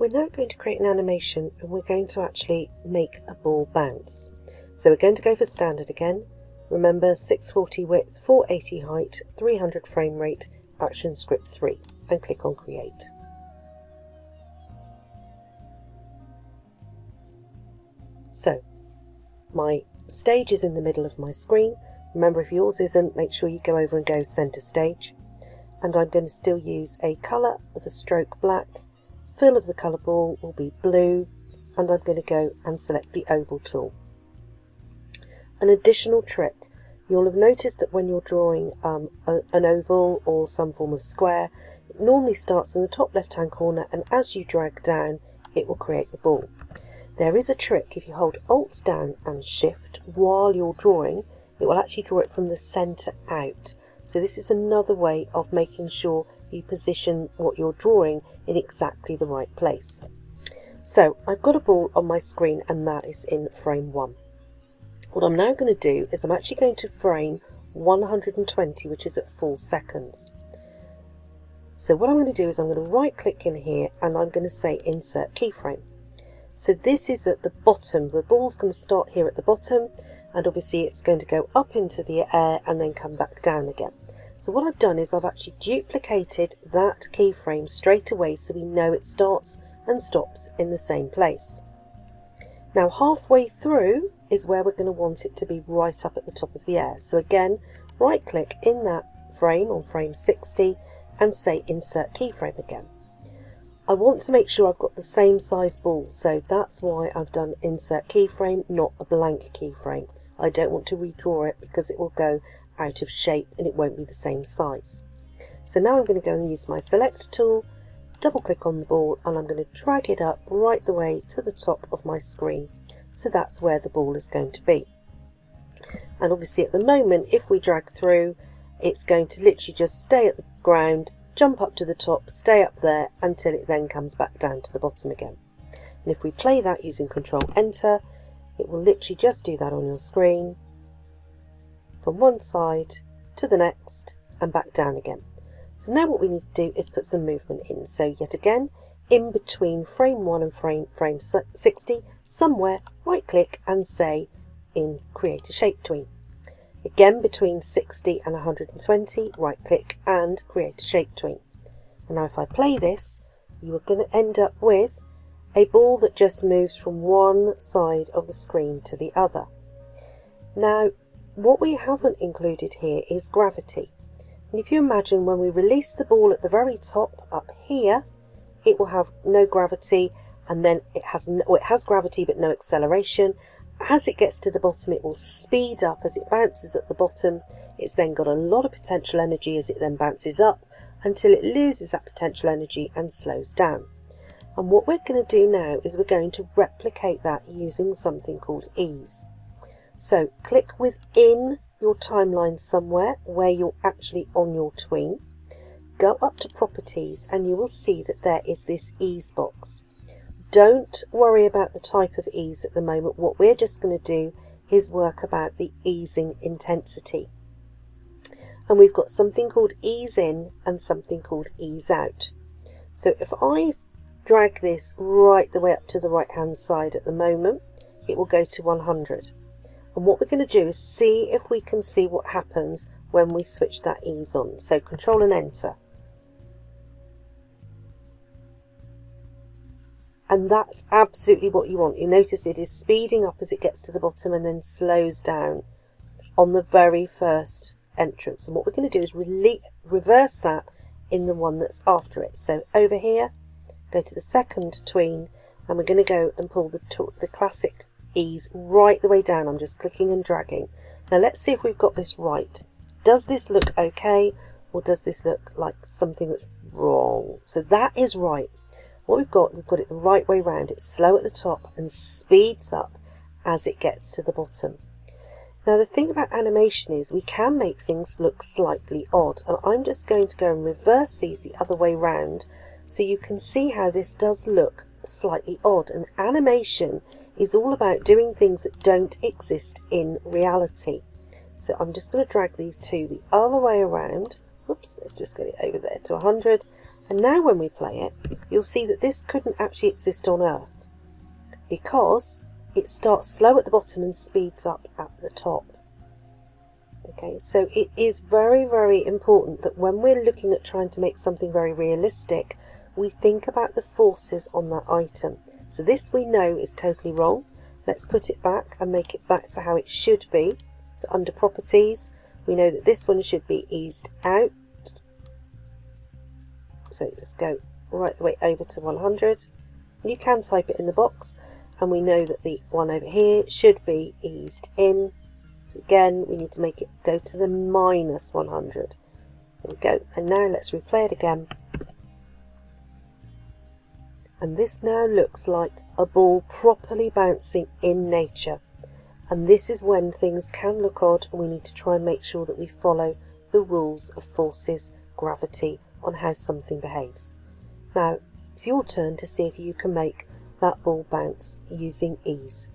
We're now going to create an animation and we're going to actually make a ball bounce. So we're going to go for standard again. Remember 640 width, 480 height, 300 frame rate, action script 3, and click on create. So my stage is in the middle of my screen. Remember, if yours isn't, make sure you go over and go center stage. And I'm going to still use a colour of a stroke black. Fill of the colour ball will be blue, and I'm going to go and select the oval tool. An additional trick, you'll have noticed that when you're drawing an oval or some form of square, it normally starts in the top left hand corner, and as you drag down it will create the ball. There is a trick. If you hold Alt down and Shift while you're drawing, it will actually draw it from the centre out. So this is another way of making sure you position what you're drawing in exactly the right place. So I've got a ball on my screen and that is in frame 1. What I'm now going to do is I'm actually going to frame 120, which is at 4 seconds. So what I'm going to do is I'm going to right click in here and I'm going to say insert keyframe. So this is at the bottom. The ball's going to start here at the bottom, and obviously it's going to go up into the air and then come back down again. So what I've done is I've actually duplicated that keyframe straight away so we know it starts and stops in the same place. Now halfway through is where we're going to want it to be right up at the top of the air. So again, right click in that frame on frame 60 and say insert keyframe again. I want to make sure I've got the same size ball, so that's why I've done insert keyframe, not a blank keyframe. I don't want to redraw it because it will go out of shape and it won't be the same size. So now I'm going to go and use my select tool, double click on the ball, and I'm going to drag it up right the way to the top of my screen. So that's where the ball is going to be. And obviously at the moment, if we drag through, it's going to literally just stay at the ground, jump up to the top, stay up there until it then comes back down to the bottom again. And if we play that using Control Enter, it will literally just do that on your screen from one side to the next and back down again. So now what we need to do is put some movement in. So yet again, in between frame 1 and frame 60, somewhere right click and say in create a shape tween. Again, between 60 and 120, right click and create a shape tween. And now if I play this, you are going to end up with a ball that just moves from one side of the screen to the other. Now, what we haven't included here is gravity. And if you imagine when we release the ball at the very top up here, it will have no gravity, and then it has gravity but no acceleration. As it gets to the bottom, it will speed up as it bounces at the bottom. It's then got a lot of potential energy as it then bounces up until it loses that potential energy and slows down. And what we're going to do now is we're going to replicate that using something called ease. So click within your timeline somewhere where you're actually on your tween. Go up to properties and you will see that there is this ease box. Don't worry about the type of ease at the moment. What we're just going to do is work about the easing intensity. And we've got something called ease in and something called ease out. So if I drag this right the way up to the right hand side at the moment, it will go to 100. And what we're going to do is see if we can see what happens when we switch that ease on. So Control and Enter. And that's absolutely what you want. You notice it is speeding up as it gets to the bottom and then slows down on the very first entrance. And what we're going to do is reverse that in the one that's after it. So over here, go to the second tween, and we're going to go and pull the classic ease right the way down. I'm just clicking and dragging. Now let's see if we've got this right. Does this look okay, or does this look like something that's wrong? So that is right. What we've got it the right way round. It's slow at the top and speeds up as it gets to the bottom. Now the thing about animation is we can make things look slightly odd, and I'm just going to go and reverse these the other way round so you can see how this does look slightly odd. And animation is all about doing things that don't exist in reality. So I'm just going to drag these two the other way around. Whoops, let's just get it over there to 100. And now when we play it, you'll see that this couldn't actually exist on Earth because it starts slow at the bottom and speeds up at the top. Okay, so it is very, very important that when we're looking at trying to make something very realistic, we think about the forces on that item. So this we know is totally wrong. Let's put it back and make it back to how it should be. So under properties, we know that this one should be eased out. So let's go right the way over to 100. You can type it in the box, and we know that the one over here should be eased in. So again, we need to make it go to the minus 100. There we go. And now let's replay it again. And this now looks like a ball properly bouncing in nature. And this is when things can look odd, and we need to try and make sure that we follow the rules of forces, gravity, on how something behaves. Now, it's your turn to see if you can make that ball bounce using ease.